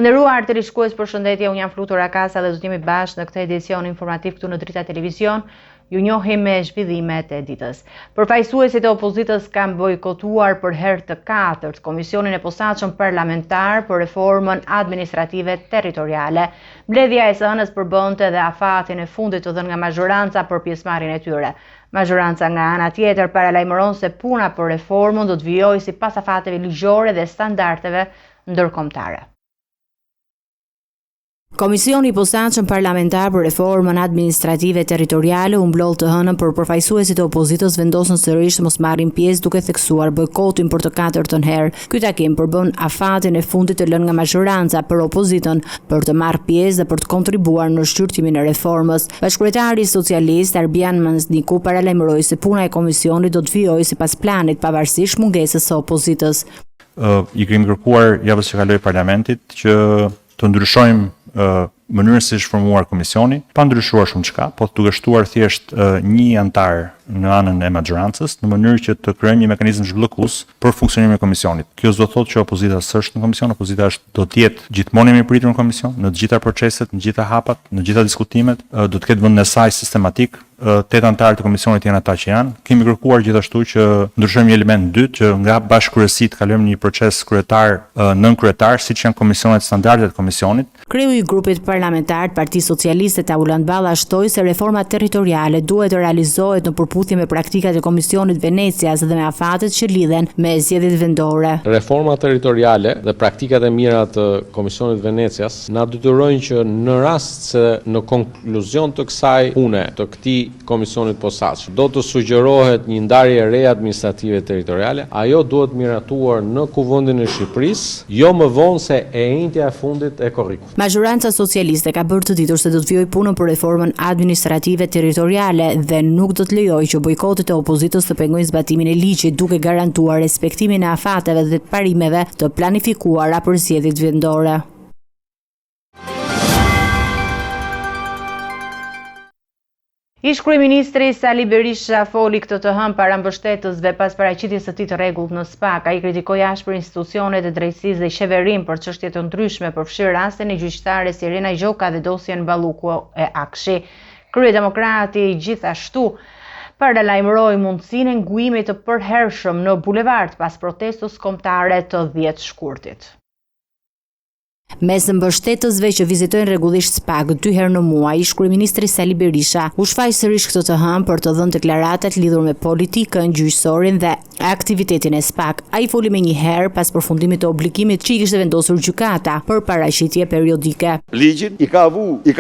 Të nderuar televizikues, përshëndetje, unë jam Flutur Akasa dhe do të jemi bashkë në këtë edicion informativ këtu në Drita Televizion. Ju njohim me zhvillimet e ditës. Përfaqësuesit e opozitës kanë bojkotuar për herë të katërt Komisionin e Posaçëm Parlamentar për Reformën Administrative Territoriale. Mbledhja e së hënës përbënte dhe afatin e fundit të dhënë nga mazhoranca për pjesëmarrjen e tyre. Mazhoranca nga ana tjetër paralajmëron se puna për reformën do të vijojë sipas afateve ligjore dhe standardeve ndërkombëtare. Komisioni i Posaçëm Parlamentar për Reformën Administrative Territoriale u mblodh të hënën për përfaqësuesit e opozitës vendosën sërish të mos marrin pjesë duke theksuar bojkotin për të katërtën herë. Ky takim përbën afatin e fundit të lënë nga mazhoranca për opozitën për të marrë pjesë dhe për të kontribuar në shqyrtimin e reformës. Bashkëkryetari socialist Arbian Mansniku paralajmëroi se puna e komisionit do të vijojë sipas planit pavarësisht mungesës së opozitës. I kemi kërkuar javës që kaloi parlamentit që të ndryshojmë mënyrën si është formuar komisioni, pa ndryshuar shumë çka, po duke shtuar thjesht një antar në anën e mazhorancës, në mënyrë që të krijojmë një mekanizëm zhbllëkues për funksionimin e komisionit. Kjo s'do thotë që opozita s'është në komision, opozita do të jetë gjithmonë e mirëpritur në komision, në të gjitha proceset, në të gjitha hapat, në të gjitha diskutimet, do të ketë vendin e saj sistematik. 8 antarë të komisionit janë ata që janë. Kemi kërkuar gjithashtu që ndryshojmë një element dytë, që nga bashkëkryesitë kalojmë në një proces kryetar nën kryetar, siç janë komisionet standardet e komisionit. Kreu i grupit parlamentar të Partisë Socialiste Taulant Balla shtoi se reforma territoriale duhet të realizohet në përputhje me praktikat e Komisionit Venecias dhe me afatet që lidhen me zgjedhjet vendore. Reforma territoriale dhe praktikat e mira të Komisionit Venecias na detyrojnë që në rast se në konkluzion të kësaj pune, të këtij Komisionit Posaçëm, do të sugjerohet një ndarje re administrative territoriale, ajo duhet miratuar në Kuvendin e Shqipërisë, jo më vonë se e njëjtja e fundit e korrikut. Mazhoranca socialiste ka bërë të ditur se do të vijojë punën për reformën administrative territoriale dhe nuk do të lejojë që bojkotet e opozitës të pengojnë zbatimin e ligjit, duke garantuar respektimin e afateve dhe të parimeve të planifikuara për zgjedhjet vendore. Ish kryeministri Sali Berisha foli këtë të hënë para mbështetësve pas paraqitjes së tij të rregullt në SPAK. Ai kritikoi ashpër institucionet e drejtësisë dhe qeverinë për çështje të ndryshme, përfshirë rastin e gjyqtares Irena Gjoka dhe dosjen Balluku e Akshi. Kryedemokrati gjithashtu paralajmëroi mundësinë e ngujimit të përhershëm në bulevard pas protestës kombëtare të 10 shkurtit. Mes mbështetësve që vizitojnë rregullisht SPAK 2 herë në muaj, ish kryeministri Sali Berisha u shfaq sërish këtë të hënë për të dhënë deklaratat lidhur me politikën, gjyqësorin dhe aktivitetin e SPAK. Ai foli më një herë pas përfundimit të obligimit që i kishte vendosur gjykata për paraqitje periodike. Ligjin i ka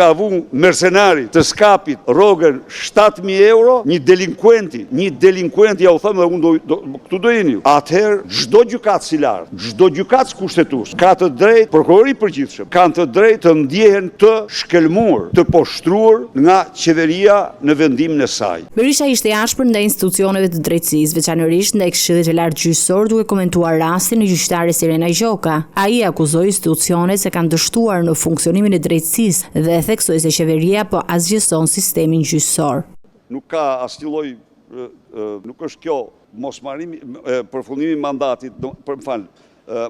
avu mercenari të skapit rrogën 7.000 euro, një delinkuenti, ja u them dhe unë këtu do jeni ju. Atëherë çdo gjykat silar, çdo gjykat kushtetues ka të drejtë, prokurori përgjithshëm kanë të drejtë të ndjehen të shkelmuar, të poshtruar nga qeveria në vendimin e saj. Berisha ishte i ashpër ndaj institucioneve të drejtësisë, veçanërisht ndaj Këshillit të Lartë Gjyqësor, duke komentuar rastin e gjyqtares Irena Gjoka. Ai akuzoi institucionet se kanë dështuar në funksionimin e drejtësisë dhe theksoi se qeveria po asgjëson sistemin gjyqësor. Nuk ka asnjë lloj, nuk është kjo mosmarrimi, përfundimi i mandatit,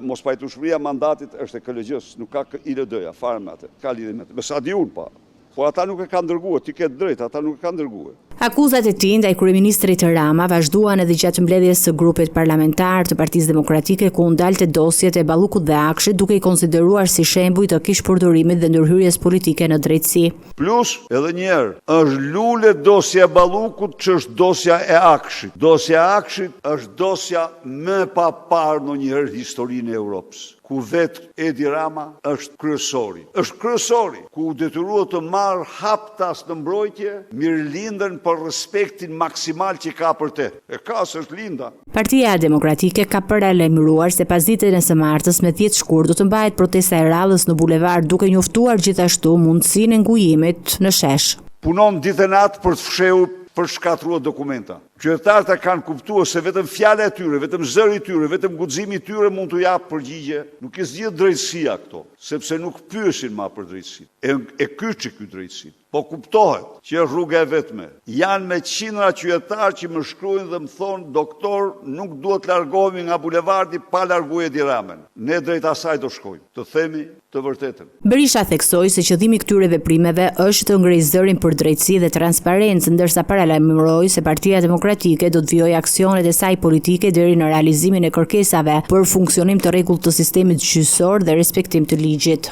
mos pajtueshmëria mandatit është e KLG-s, nuk ka ILD-ja, fare me atë, ka lidhje me atë. Me sa di unë pa. Po ata nuk e kanë dërguar, ti ke drejt, ata nuk e kanë dërguar. Akuzat e tij ndaj kryeministrit Rama vazhduan edhe gjatë mbledhjes së grupit parlamentar të Partisë Demokratike ku ndalte dosjet e Ballukut dhe Akshit, duke i konsideruar si shembuj të kishpërdorimit dhe ndërhyrjes politike në drejtësi. Plus, edhe një herë, është lule dosja e Ballukut që është dosja e Akshit. Dosja e Akshit është dosja më e paparë ndonjëherë në historinë e Europës, ku vetë Edi Rama është kryesori. Është kryesori, ku detyrohet të marrë haptas në mbrojtje, mirëlindën për respektin maksimal që ka për te. E ka së është linda. Partia Demokratike ka paralajmëruar se pas ditën e së martës me 10 shkurt do të mbahet protesta e radhës në bulevard, duke njoftuar gjithashtu mundësinë e ngujimit në shesh. Punon ditë e natë për të fshehur, për shkatruar dokumenta. Qytetarët e kanë kuptuar se vetëm fjala e tyre, vetëm zëri i tyre, vetëm guximi i tyre mund t'u japë përgjigje. Nuk i zgjidh drejtësia këto, sepse nuk pyesin më për drejtësinë. E kyçi ky drejtësinë. Po kuptohet që është rruga e vetme. Janë me qindra qytetarë që më shkruajnë dhe më thonë, doktor, nuk duhet largohemi nga bulevardi pa larguar Edi Ramën. Ne drejt asaj do shkojmë. Të themi të vërtetën. Berisha theksoi se qëllimi i këtyre veprimeve është të ngrejë zërin për drejtësi dhe transparencë, ndërsa paralajmëroi se Partia Demokratike do të vijojë aksionet e saj politike deri në realizimin e kërkesave për funksionim të rregullt të sistemit gjyqësor dhe respektim të ligjit.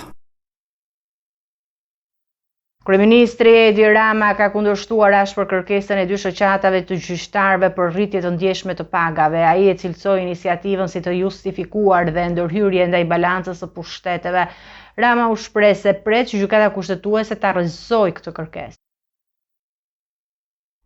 Kryeministri Edi Rama ka kundërshtuar ashpër kërkesën e dy shoqatave të gjyqtarëve për rritje të ndjeshme të pagave. Ai e cilësoi iniciativën si të justifikuar dhe ndërhyrje ndaj balancës së pushteteve. Rama u shpreh se pret që gjykata kushtetuese ta rrezikojë këtë kërkesë.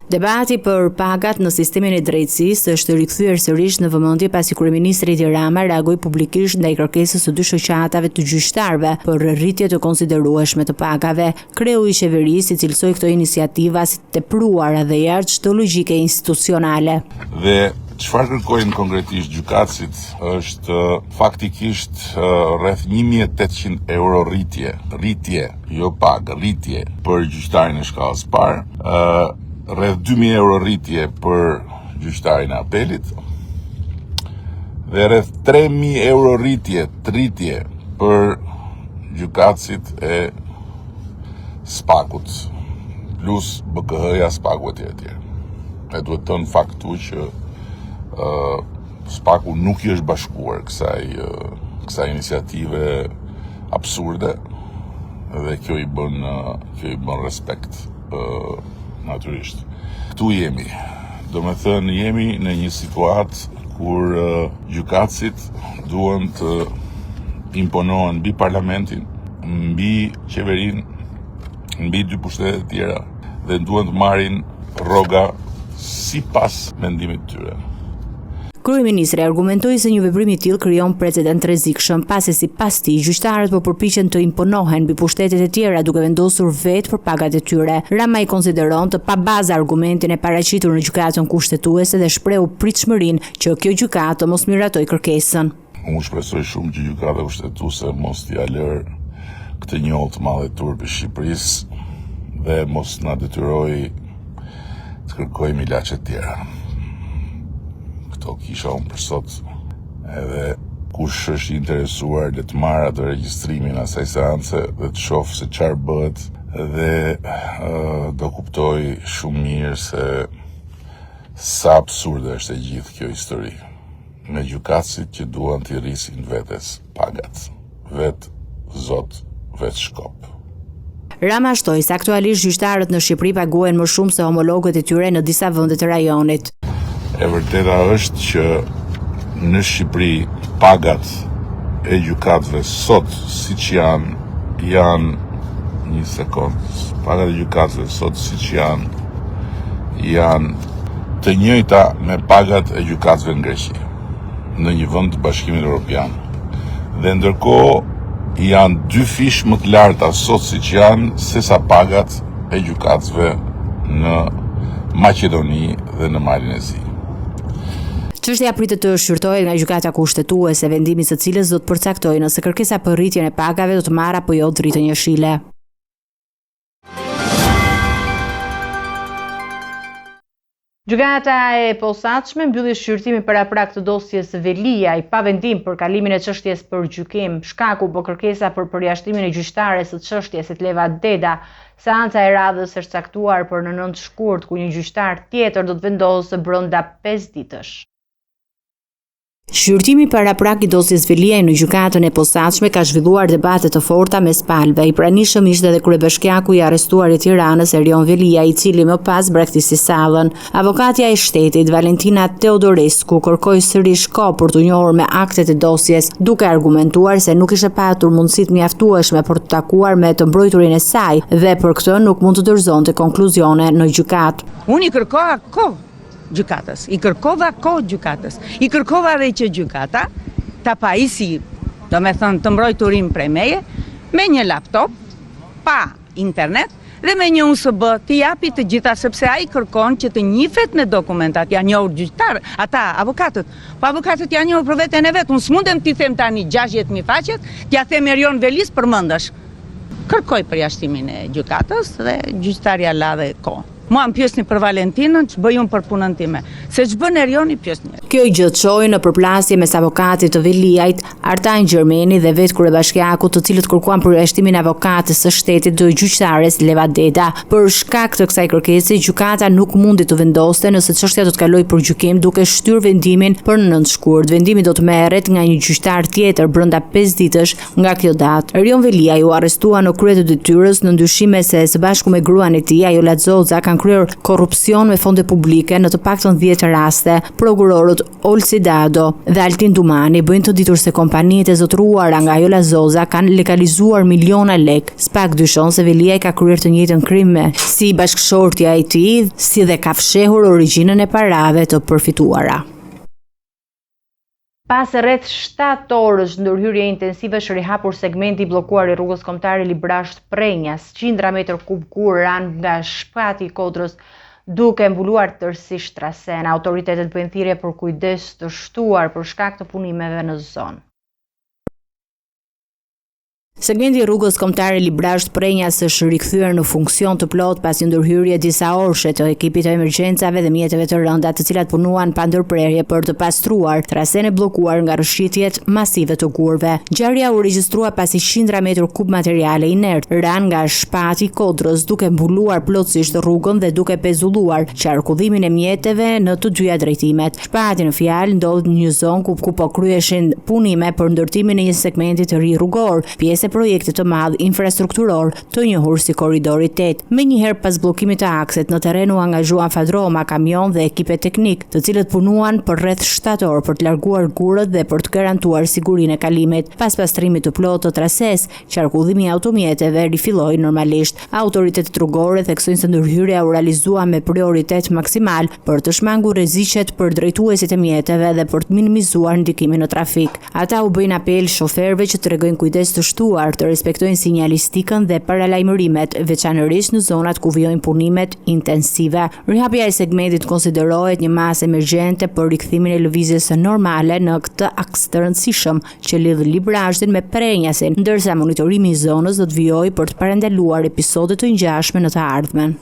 Debati për pagat në sistemin e drejtësisë është rikthyer sërish në vëmendje pasi kryeministri Edi Rama reagoi publikisht ndaj kërkesës së dy shoqatave të gjyqtarëve për rritje të konsiderueshme të pagave. Kreu i qeverisë i cilësoi këto iniciativa si të tepruara dhe jart çdo logjike institucionale. Dhe çfarë kërkojnë konkretisht gjykatësit është faktikisht rreth 1.800 euro rritje, jo pagë, rritje për gjyqtarin e shkallës parë, rreth 2.000 euro rritje për gjyqtarin e apelit dhe rreth 3.000 euro rritje për gjykatësit e Spakut, plus BKH-ja, Spaku etj. E duhet të në faktu që Spaku nuk i është bashkuar kësaj iniciative absurde dhe kjo i bën respekt natyrisht. Këtu jemi. Do me thënë jemi në një situatë kur gjykatësit duhen të imponohen mbi parlamentin, mbi qeverinë, mbi dy pushtetet e tjera dhe duhen të marrin rroga sipas mendimit të tyre. Kryeministri argumentoi se një veprim i tillë krijon precedent të rrezikshëm, pasi sipas tij gjyqtarët po përpiqen të imponohen mbi pushtetet e tjera duke vendosur vetë për pagat e tyre. Rama i konsideron të pabazë argumentin e paraqitur në gjykatën kushtetuese dhe shprehu pritshmërinë që kjo gjykatë të mos miratoj kërkesën. Unë shpresoj shumë që gjykata kushtetuese mos t'i lër këtë njollë të madhe turp i Shqipërisë dhe mos na detyroj të kërkojmë ilaçe të tjera. Këto kisha unë për sot, edhe kush është interesuar le të marrë atë regjistrimin asaj seance dhe të shohë se çfarë bëhet dhe do kuptoj shumë mirë se sa absurde është e gjithë kjo histori. Me gjykatësit që duan t'i rrisin vetes pagat, vetë zot, vetë shkop. Rama shtoi se aktualisht gjyqtarët në Shqipëri paguhen më shumë se homologët e tyre në disa vende të rajonit. E vërteta është që në Shqipëri pagat e gjykatëve sot siç janë një sekond. Pagat e gjykatëve sot siç janë të njëjta me pagat e gjykatëve në Greqi, në një vend të Bashkimit Evropian. Dhe ndërkohë janë 2 fish më të larta sot siç janë sesa pagat e gjykatëve në Maqedoni dhe në Malin e Zi. Çështja pritet të shqyrtohet nga gjykata kushtetuese, vendimi së cilës do të përcaktojë nëse kërkesa për rritjen e pagave do të marrë apo jo dritën jeshile. Gjykata e posaçme mbylli shqyrtimin paraprak të dosjes Velia i pa vendim për kalimin e çështjes për gjykim. Shkaku po kërkesa për përjashtimin e gjyqtares së çështjes Etleva Deda. Seanca e radhës është caktuar për në 9 shkurt, ku një gjyqtar tjetër do të vendosë brenda 5 ditësh. Shqyrtimi paraprak i dosjes Veliaj në gjykatën e posaçme ka zhvilluar debate të forta mes palëve. I pranishëm ishte edhe kryebashkiaku i arrestuar i Tiranës Erion Velia, i cili më pas braktisë sallën. Avokatja e shtetit Valentina Teodorescu kërkoi sërish kohë për të njohur me aktet e dosjes, duke argumentuar se nuk ishte patur mundësitë mjaftueshme për të takuar me të mbrojturin e saj dhe për këtë nuk mund të dorëzonte konkluzione në gjykatë. Unë i kërkoha kohë gjykatës, i kërkova kohë gjykatës, i kërkova dhe që gjykata ta pajisi, do me thënë të mbrojturin prej meje, me një laptop, pa internet, dhe me një USB t'i japi të gjitha, sepse ai kërkon që të njifet me dokumentat, janë njohur gjyqtar, ata avokatët. Po avokatët janë njohur për veten e vet. Unë s'mundem t'i them tani 60.000 faqet, t'ja them Erion Velis përmendesh. Kërkoj përjashtimin e gjykatës dhe gjyqtarja la dhe kohë. Mua më pjesni për Valentinën, që bëj unë për punën time. Se që bën Erioni, pjesni. Kjo i gjëtshoi në përplasje mes avokatit të Veliajt, Artajn Gjermeni dhe vetë kryebashkiaku, të cilët kërkuan përjashtimin e avokatës së shtetit dhe gjyqtares Leva Deda. Për shkak të kësaj kërkese, gjykata nuk mundi të vendoste nëse çështja do të kalojë për gjykim, duke shtyrë vendimin për në 9 shkurt. Vendimi do të merret nga një gjyqtar tjetër brenda 5 ditësh nga kjo datë. Erion Veliaj u arrestua në krye të detyrës në ndyshime se së bashku me gruan e tij, Ajola Xoza, kanë kryer korrupsion me fonde publike në të paktën 10 raste. Prokurorët Olsi Dado dhe Altin Dumani bëjnë të ditur se kompanitë e zotëruara nga Ajola Xoza kanë legalizuar miliona lek. Spak dyshon se Veliaj ka kryer të njëjtën krim si bashkëshortja e tij, si dhe ka fshehur origjinën e parave të përfituara. Pas rreth 7 orësh ndërhyrje intensive është rihapur segmenti i bllokuar i rrugës kombëtare Librasht Prenjas, qindra metër kub gur ran nga shpati i Kodrës, duke mbuluar tërësisht trasen. Autoritetet bëjnë thirrje për kujdes të shtuar për shkak të punimeve në zonë. Segmenti i rrugës kombëtare Librasht Prenjas është rikthyer në funksion të plot pas një ndërhyrje disa orëshe të ekipit të emergjencave dhe mjeteve të rënda, të cilat punuan pa ndërprerje për të pastruar trasen e bllokuar nga rrshitjet masive të gurve. Ngjarja u regjistrua pasi qindra metër kub materiale inert ran nga shpati i Kodrës, duke mbuluar plotësisht rrugën dhe duke pezulluar qarkullimin e mjeteve në të dyja drejtimet. Shpati në fjalë ndodhet në një zonë ku po kryeshin punime për ndërtimin e një segmenti të ri rrugor, pjesë projekte të madh infrastrukturor të njohur si Korridori 8. Menjëherë pas bllokimit të aksit, në terren u angazhuan fadroma, kamion dhe ekipe teknik, të cilët punuan për rreth 7 orë për të larguar gurët dhe për të garantuar sigurinë e kalimit. Pas pastrimit të plotë të trases, qarkullimi i automjeteve rifilloi normalisht. Autoritetet rrugore theksojnë se ndërhyrja u realizua me prioritet maksimal për të shmangur rreziqet për drejtuesit e mjeteve dhe për të minimizuar ndikimin në trafik. Ata u bëjnë apel shoferëve që tregojnë kujdes të shtuar, të respektojnë sinjalistikën dhe paralajmërimet, veçanërisht në zonat ku vijojnë punimet intensive. Rihapja e segmentit konsiderohet një masë emergjente për rikthimin e lëvizjes normale në këtë aks të rëndësishëm që lidh Librashtin me Prenjasin, ndërsa monitorimi i zonës do të vijojë për të parandaluar episode të ngjashme në të ardhmen.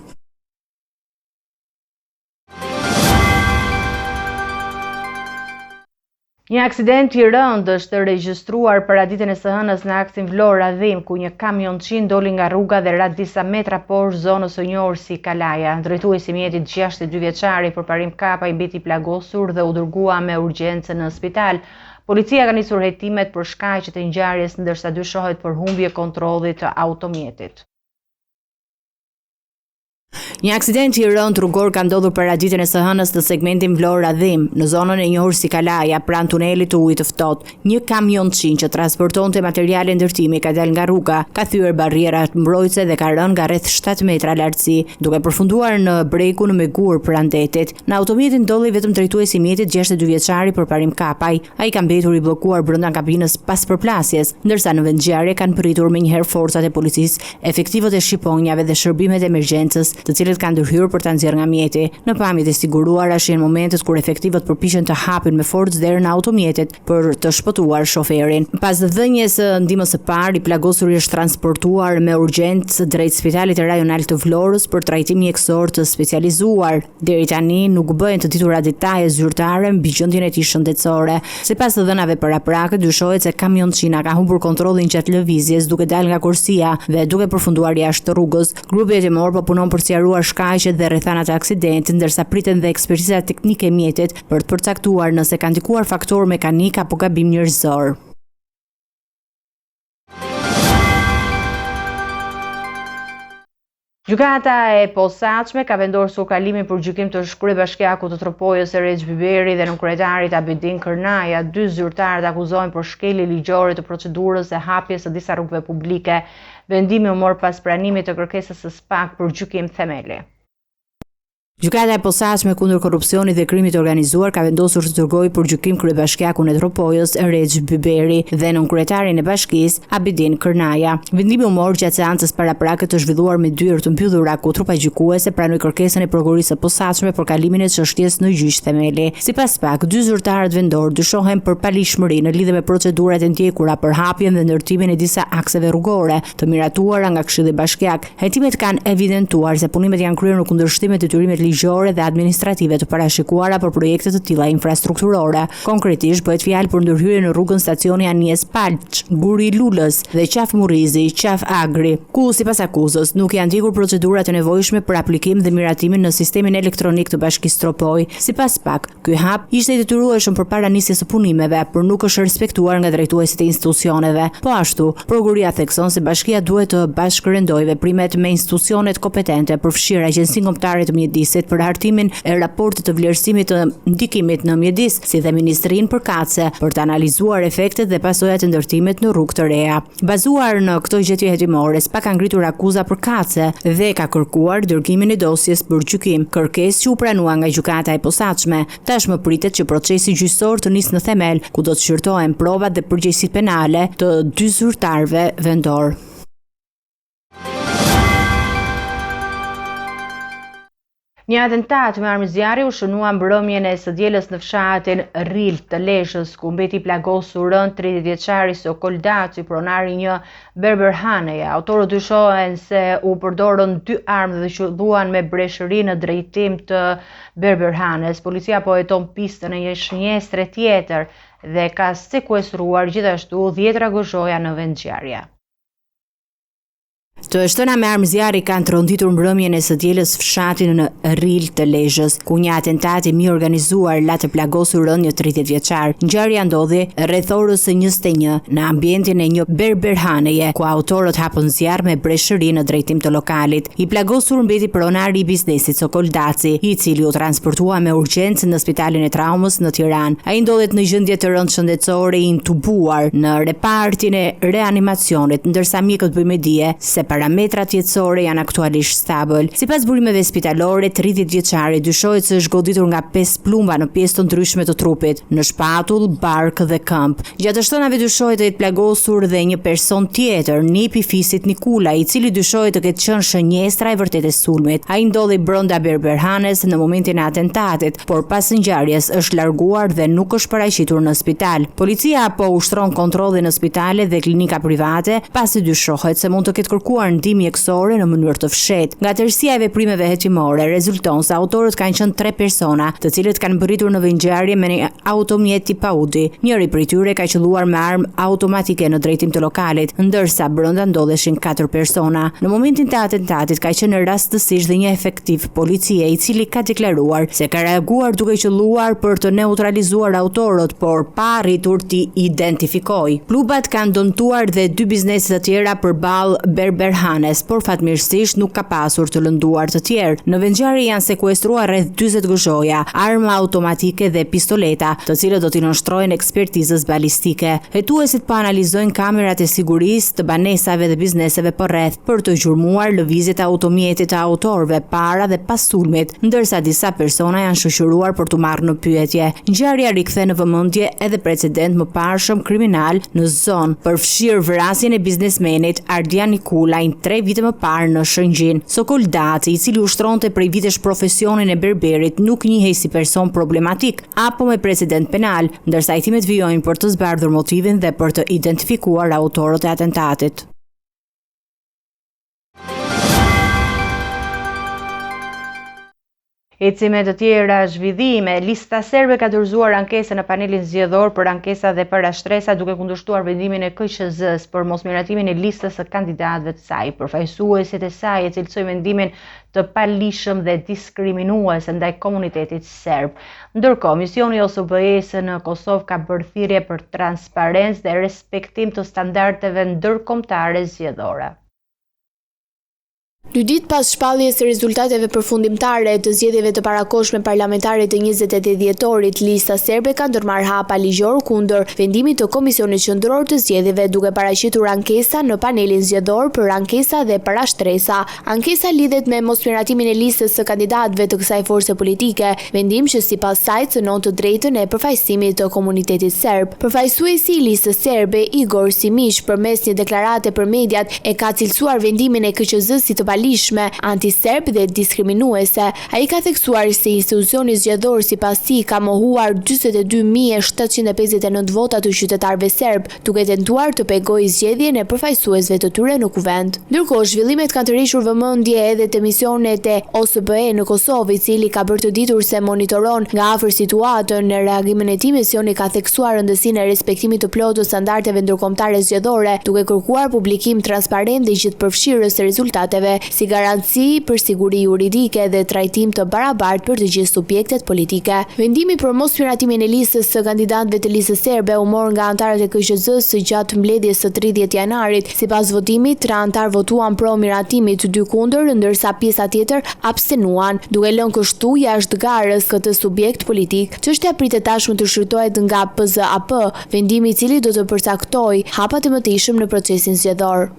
Një aksident i rëndë është regjistruar paraditën e së hënës në aksin Vlora Dhim, ku një kamionçi doli nga rruga dhe ra disa metra poshtë zonës së njohur si Kalaja. Drejtuesi i mjetit 62 vjeçari përparim kapa i mbeti plagosur dhe u dërgua me urgjencë në spital. Policia ka nisur hetimet për shkaqet e ngjarjes, ndërsa dyshohet për humbje kontrolli të automjetit. Një aksident i rëndë rrugor ka ndodhur paraditën e së hënës në segmentin Vlora Dhim, në zonën e njohur si Kalaja, pranë tunelit të ujit të ftohtë. Një kamionçi që transportonte materiale ndërtimi ka dalë nga rruga, ka thyer barrierat mbrojtëse dhe ka rënë nga rreth 7 metra lartësi, duke përfunduar në brekun me gur pranë detit. Në automjetin ndodhi vetëm drejtuesi i mjetit 62 vjeçari përparim kapaj. Ai ka mbetur i bllokuar brenda kabinës pas përplasjes, ndërsa në vendngjarje kanë pritur menjëherë forcat e policisë, efektivët e shqiponjave dhe shërbimet e emergjencës, të cilët kanë ndërhyrë për ta nxjerrë nga mjeti. Në pamjet e siguruara janë momentet kur efektivët përpiqen të hapin me forcë derën e automjetit për të shpëtuar shoferin. Pas dhënies së ndihmës së parë, i plagosuri është transportuar me urgjencë drejt Spitalit Rajonal të Vlorës për trajtim mjekësor të specializuar. Deri tani nuk bëhen të ditura detaje zyrtare mbi gjendjen e tij shëndetësore. Sipas të dhënave paraprakë, dyshohet se kamionçina ka humbur kontrollin gjatë lëvizjes duke dalë nga kursia dhe duke përfunduar jashtë rrugës. Grupi hetimor po punon për të sqaruar shkaqet dhe rrethanat e aksidentit, ndërsa priten dhe ekspertiza teknike e mjetit për të përcaktuar nëse ka ndikuar faktor mekanik apo gabim njerëzor. Gjykata e posaçme ka vendosur kalimin për gjykim të kryebashkiakut të Tropojës Erec Biberi dhe nënkryetarit Abedin Kërnaja. 2 zyrtarët akuzohen për shkelje ligjore të procedurës e hapjes së disa rrugëve publike. Vendimi u mor pas pranimit të kërkesës së SPAK për gjykim themeli. Gjykata e posaçme kundër korrupsionit dhe krimit të organizuar ka vendosur të dërgojë për gjykim kryebashkiakun e Tropojës Rexh Byberi dhe nënkryetarin e bashkisë Abidin Kërnaja. Vendimi u mor gjatë seancës paraprakët të zhvilluar me dyert të mbyllura ku trupa gjykuese pranoi kërkesën e prokurorisë së posaçme për kalimin e çështjes në gjyq themeli. Sipas PAK, dy zyrtarët vendor dyshohen për palishmëri në lidhje me procedurat e ndjekura për hapjen dhe ndërtimin e disa akseve rrugore të miratuara nga Këshilli Bashkiak. Hetimet kanë evidentuar se punimet janë kryer në kundërshtim me detyrimet ligjore dhe administrative të parashikuara për projekte të tilla infrastrukturore. Konkretisht bëhet fjalë për ndërhyrje në rrugën stacioni Anies Palç, Guri Lulës dhe Qaf Murrizi, Qaf Agri, ku sipas akuzës nuk janë ndjekur procedurat e nevojshme për aplikim dhe miratimin në sistemin elektronik të Bashkisë Tropoj. Sipas PAK, ky hap ishte i detyrueshëm përpara nisjes së punimeve, por nuk është respektuar nga drejtuesit e institucioneve. Po ashtu, prokuroria thekson se bashkia duhet të bashkërendojë veprimet me institucionet kompetente, përfshirë Agjencinë Kombëtare të Mjedisit për hartimin e raportit të vlerësimit të ndikimit në mjedis, si dhe Ministrinë përkatëse për të analizuar efektet dhe pasojat e ndërtimit në rrugë të reja. Bazuar në këto gjetje hetimore, PAK ka ngritur akuza përkatëse dhe ka kërkuar dërgimin e dosjes për gjykim, kërkesë që u pranua nga gjykata e posaçme. Tashmë pritet që procesi gjyqësor të nisë në themel, ku do të shqyrtohen provat dhe përgjegjësitë penale të dy zyrtarëve vendor. Një atentat me armë zjarri u shënua mbrëmjen e së dielës në fshatin Ril të Lezhës, ku mbeti plagosur rënd 30 vjeçari Sokol Daci, pronari një berberhaneje. Autorët dyshohen se u përdorën dy armë dhe qelluan me breshëri në drejtim të berberhanes. Policia po heton pistën e një shënjestre tjetër dhe ka sekuestruar gjithashtu 10 agozhoja në vendngjarje. Të shtëna me armë zjarri kanë tronditur mbrëmjen e së dielës fshatin në Ril të Lezhës, ku një atentat i mirë organizuar la të plagosur rënd një 30 vjeçar. Ngjarja ndodhi rreth orës së 21 në ambientin e një berberhaneje, ku autorët hapën zjarr me breshëri në drejtim të lokalit. I plagosur mbeti pronari i biznesit Sokol Daci, i cili u transportua me urgjencë në Spitalin e Traumës në Tiranë. Ai ndodhet në gjendje të rëndë shëndetësore, i intubuar në repartin e reanimacionit, ndërsa mjekët bëjnë dije se parametrat jetësore janë aktualisht stabil. Sipas burimeve spitalore, 30 vjeçari dyshohet se është goditur nga 5 plumba në pjesë të ndryshme të trupit, në shpatull, bark dhe këmp. Gjatë shtonave dyshohet të jetë plagosur dhe një person tjetër, nipi fisit Nikula, i cili dyshohet të ketë qenë shënjestra e vërtetë e sulmit. Ai ndodhej brenda berberhanes në momentin e atentatit, por pas ngjarjes është larguar dhe nuk është paraqitur në spital. Policia po ushtron kontrolle në spitale dhe klinika private, pasi dyshohet se mund të ketë kërkuar ndihmë mjekësore në mënyrë të fshehtë. Nga tërësia e veprimeve hetimore rezulton se autorët kanë qenë 3 persona, të cilët kanë mbërritur në vendngjarje me një automjet tip Audi. Njëri prej tyre ka qelluar me armë automatike në drejtim të lokalit, ndërsa brenda ndodheshin 4 persona. Në momentin të atentatit ka qenë rastësisht dhe një efektiv policie, i cili ka deklaruar se ka reaguar duke qelluar për të neutralizuar autorët, por pa arritur t'i identifikojë. Klubat kanë dëmtuar dhe 2 biznese të tjera përballë berberhanes, por fatmirësisht nuk ka pasur të lënduar të tjerë. Në vendngjarje janë sekuestruar rreth 40 gozhoja, arma automatike dhe pistoleta, të cilët do t'i nënshtrohen ekspertizës balistike. Hetuesit po analizojnë kamerat e sigurisë të banesave dhe bizneseve përreth për të gjurmuar lëvizjet e automjetit të autorëve para dhe pas sulmit, ndërsa disa persona janë shoqëruar për t'u marrë në pyetje. Ngjarja rikthe në vëmendje edhe precedent më parshëm kriminal në zonë, përfshirë vrasjen e biznesmenit Ardian Nikula 3 vite më parë në Shëngjin. Sokol Daci, i cili ushtronte prej vitesh profesionin e berberit, nuk njihej si person problematik apo me precedent penal, ndërsa hetimet vijojnë për të zbardhur motivin dhe për të identifikuar autorët e atentatit. Ecime të tjera zhvillime, lista serbe ka dorëzuar ankesën në panelin zgjedhor për ankesa dhe për shtresa, duke kundërshtuar vendimin e KQZ-s për mosmiratimin e listës së kandidatëve të saj. Përfaqësuesit e saj e cilësojnë vendimin të palishëm dhe diskriminues ndaj komunitetit serb. Ndërkohë, misioni OSBE-s në Kosovë ka bërë thirrje për transparencë dhe respektim të standardeve ndërkombëtare zgjedhore. 2 ditë pas shpalljes së rezultateve përfundimtare të zgjedhjeve të parakohshme parlamentare të 28 dhjetorit, lista serbe ka ndërmarrë hapa ligjor kundër vendimit të Komisionit Qendror të Zgjedhjeve, duke paraqitur ankesa në panelin zgjedhor për ankesa dhe parashtresa. Ankesa lidhet me mosmiratimin e listës së kandidatëve të kësaj force politike, vendim që sipas saj cënon të drejtën e përfaqësimit të komunitetit serb. Përfaqësuesi i listës serbe, Igor Simic, përmes një deklarate për mediat, e ka cilësuar vendimin e KQZ si të anti-serb dhe diskriminuese. Ai ka theksuar se institucioni zgjedhor sipas tij ka mohuar 42.759 vota të qytetarëve serb, duke tentuar të pegojë zgjedhjen e përfaqësuesve të tyre në kuvend. Ndërkohë, zhvillimet kanë të rishur vëmendje edhe te misionet e OSBE në Kosovë, i cili ka bërë të ditur se monitoron nga afër situatën. Në reagimin e tij, misioni ka theksuar rëndësinë e respektimit të plotë të standardeve ndërkombëtare zgjedhore, duke kërkuar publikim transparent dhe gjithëpërfshirës së rezultateve, si garanci për siguri juridike dhe trajtim të barabartë për të gjithë subjektet politike. Vendimi për mosmiratimin e listës së kandidatëve të listës serbe u mor nga anëtarët e KQZ-s gjatë mbledhjes së 30 janarit. Sipas votimit, 3 anëtar votuan pro miratimit, 2 kundër, ndërsa pjesa tjetër abstenuan, duke lënë kështu jashtë garës këtë subjekt politik. Çështja pritet tashmë të shqyrtohet nga PZAP, vendimi i cili do të përcaktojë hapat e mëtejshëm në procesin zgjedhor.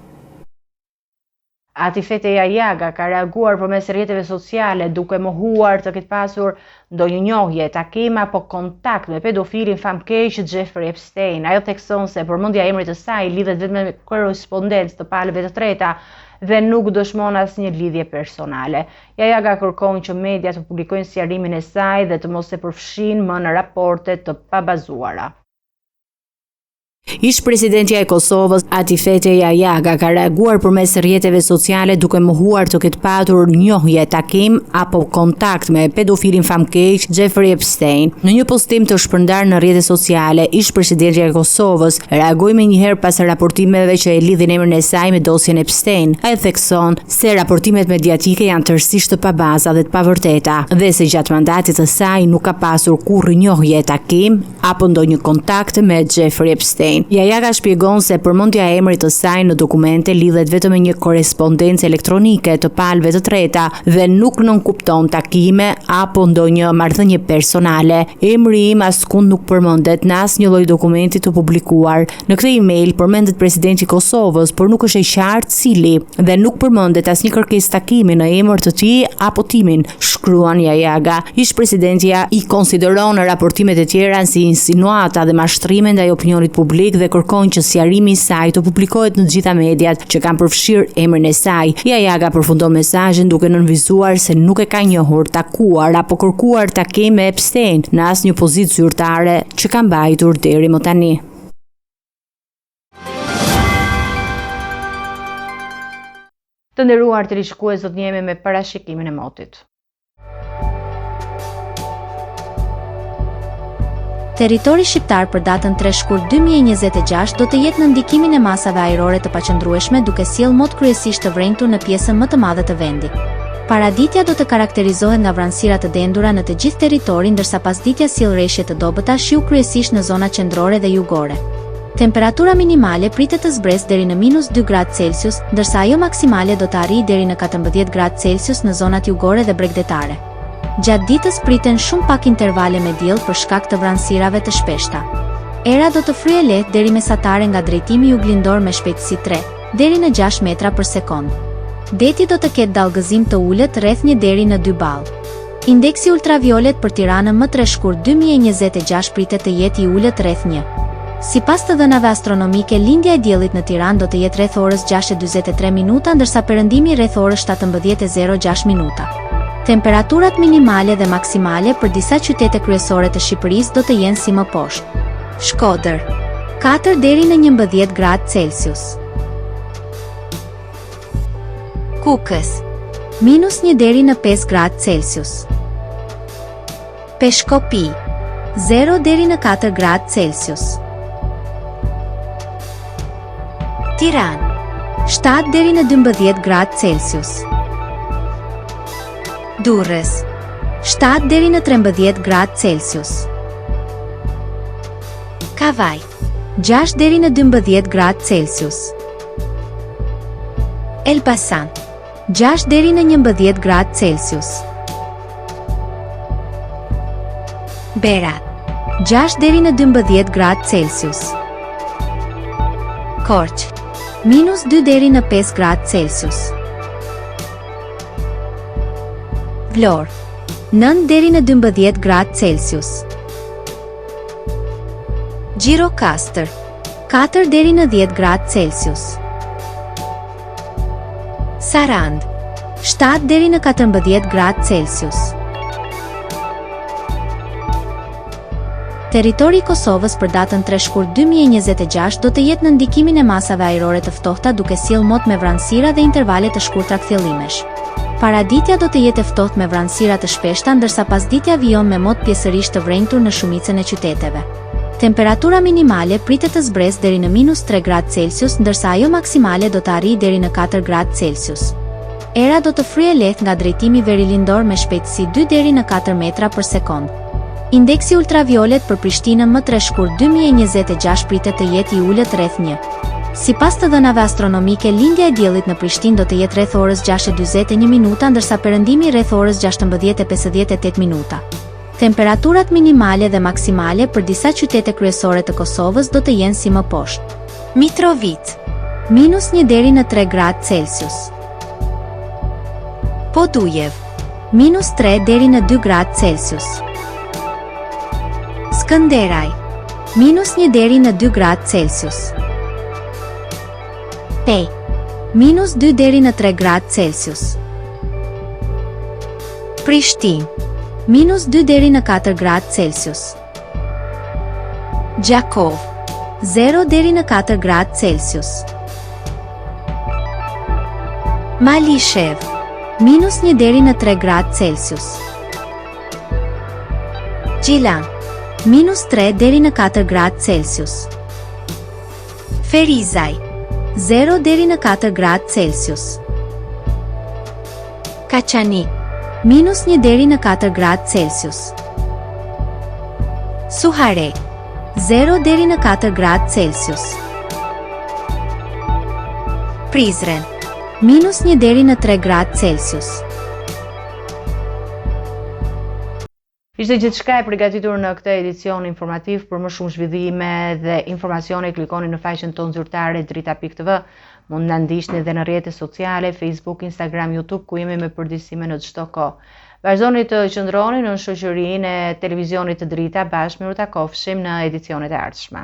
Atifete Jajaga ka reaguar përmes rrjeteve sociale duke mohuar të ketë pasur ndonjë njohje, takim apo kontakt me pedofilin famkeq Jeffrey Epstein. Ajo thekson se përmendja e emrit të saj lidhet vetëm me korrespondencë të palëve të treta dhe nuk dëshmon asnjë lidhje personale. Jajaga kërkon që mediat të publikojnë sqarimin e saj dhe të mos e përfshin më në raporte të pabazuara. Ish-presidentja e Kosovës, Atifete Jajaga, ka reaguar përmes rrjeteve sociale duke mohuar të ketë patur njohje, takim apo kontakt me pedofilin famkeq Jeffrey Epstein. Në një postim të shpërndar në rrjete sociale, ish-presidentja e Kosovës reagoi menjëherë pas raportimeve që e lidhin emrin e saj me dosjen Epstein. Ai thekson se raportimet mediatike janë tërësisht të pabaza dhe të pavërteta, dhe se gjatë mandatit të saj nuk ka pasur kurrë njohje, takim apo ndonjë kontakt me Jeffrey Epstein. Jajaga shpjegon se përmendja e emrit të saj në dokumente lidhet vetëm me një korrespondencë elektronike të palëve të treta dhe nuk nënkupton takime apo ndonjë marrëdhënie personale. Emri im askund nuk përmendet në asnjë lloj dokumenti të publikuar. Në këtë email përmendet presidenti i Kosovës, por nuk është e qartë cili, dhe nuk përmendet asnjë kërkesë takimi në emër të tij apo timin, shkruan Jajaga. Ish-presidentja i konsideron raportimet e tjera si insinuata dhe mashtrime ndaj opinionit publik dhe kërkon që sqarimi i saj të publikohet në të gjitha mediat që kanë përfshirë emrin e saj. Jajaga përfundon mesazhin duke nënvizuar se nuk e ka njohur, takuar apo kërkuar takim me Epstein në asnjë pozitë zyrtare që ka mbajtur deri më tani. Të nderuar teleshikues, do të jemi me parashikimin e motit. Territori shqiptar për datën 3 shkurt 2026 do të jetë në ndikimin e masave ajrore të paqëndrueshme, duke sjellë mot kryesisht të vrenjtur në pjesën më të madhe të vendit. Paraditja do të karakterizohet nga vranësira të dendura në të gjithë territorin, ndërsa pasditja sjell rreshje të dobëta, shiu kryesisht në zonat qendrore dhe jugore. Temperatura minimale pritet të zbresë deri në -2 gradë Celsius, ndërsa ajo maksimale do të arrijë deri në 14 gradë Celsius në zonat jugore dhe bregdetare. Gjatë ditës priten shumë pak intervale me diell për shkak të vranësirave të shpeshta. Era do të fryejë lehtë deri mesatare nga drejtimi juglindor me shpejtësi 3 deri në 6 metra për sekond. Deti do të ketë dallgëzim të ulët rreth 1 deri në 2 ball. Indeksi ultraviolet për Tiranën më 3 shkurt 2026 pritet të jetë i ulët rreth 1. Sipas të dhënave astronomike, lindja e diellit në Tiranë do të jetë rreth orës 6:43 minuta, ndërsa perëndimi rreth orës 17:06 minuta. Temperaturat minimale dhe maksimale për disa qytete kryesore të Shqipërisë do të jenë si më poshtë. Shkodër, 4 deri në 11 gradë Celsius. Kukës, -1 deri në 5 gradë Celsius. Peshkopi, 0 deri në 4 gradë Celsius. Tiranë, 7 deri në 12 gradë Celsius. Durrës, 7 deri në 13 gradë Celsius. Kavaj, 6 deri në 12 gradë Celsius. Elbasan, 6 deri në 11 gradë Celsius. Berat, 6 deri në 12 gradë Celsius. Korç, -2 deri në 5 gradë Celsius. Vlorë, 9 deri në 12 gradë Celsius. Gjirokastër, 4 deri në 10 gradë Celsius. Sarand, 7 deri në 14 gradë Celsius. Territori i Kosovës për datën 3 shkurt 2026 do të jetë në ndikimin e masave ajrore të ftohta duke sjellë mot me vranësira dhe intervale të shkurtra kthjellimesh. Paraditja do të jetë e ftohtë me vranësira të shpeshta ndërsa pasditja vijon me mot pjesërisht të vrenjtur në shumicën e qyteteve. Temperatura minimale pritet të zbresë deri në -3 gradë Celsius ndërsa ajo maksimale do të arrijë deri në 4 gradë Celsius. Era do të fryejë lehtë nga drejtimi verilindor me shpejtësi 2 deri në 4 metra për sekond. Indeksi ultraviolet për Prishtinën më 3 shkurt 2026 pritet të jetë i ulët rreth 1. Sipas të dhënave astronomike, lindja e diellit në Prishtinë do të jetë rreth orës 6:41 minuta ndërsa perëndimi rreth orës 16:58 minuta. Temperaturat minimale dhe maksimale për disa qytete kryesore të Kosovës do të jenë si më poshtë. Mitrovica, -1 deri në 3 gradë Celsius. Podujev, -3 deri në 2 gradë Celsius. Skënderaj, -1 deri në 2 gradë Celsius. Pej, -2 deri në 3 gradë Celsius. Prishtinë, -2 deri në 4 gradë Celsius. Gjakov, 0 deri në 4 gradë Celsius. Malishev, -1 deri në 3 gradë Celsius. Gjilan, -3 deri në 4 gradë Celsius. Ferizaj, 0 deri në 4 gradë Celsius. Kaçanik, -1 deri në 4 gradë Celsius. Suhare, 0 deri në 4 gradë Celsius. Prizren, -1 deri në 3 gradë Celsius. Ishte gjithçka e përgatitur në këtë edicion informativ. Për më shumë zhvillime dhe informacione klikoni në faqen tonë zyrtare drita.tv. Mund na ndiqni edhe në rrjetet sociale, Facebook, Instagram, YouTube, ku jemi me përditësime në çdo kohë. Vazhdoni të qëndroni në shoqërinë e televizionit të Drita, bashkë me u takofshim në edicionet e ardhshme.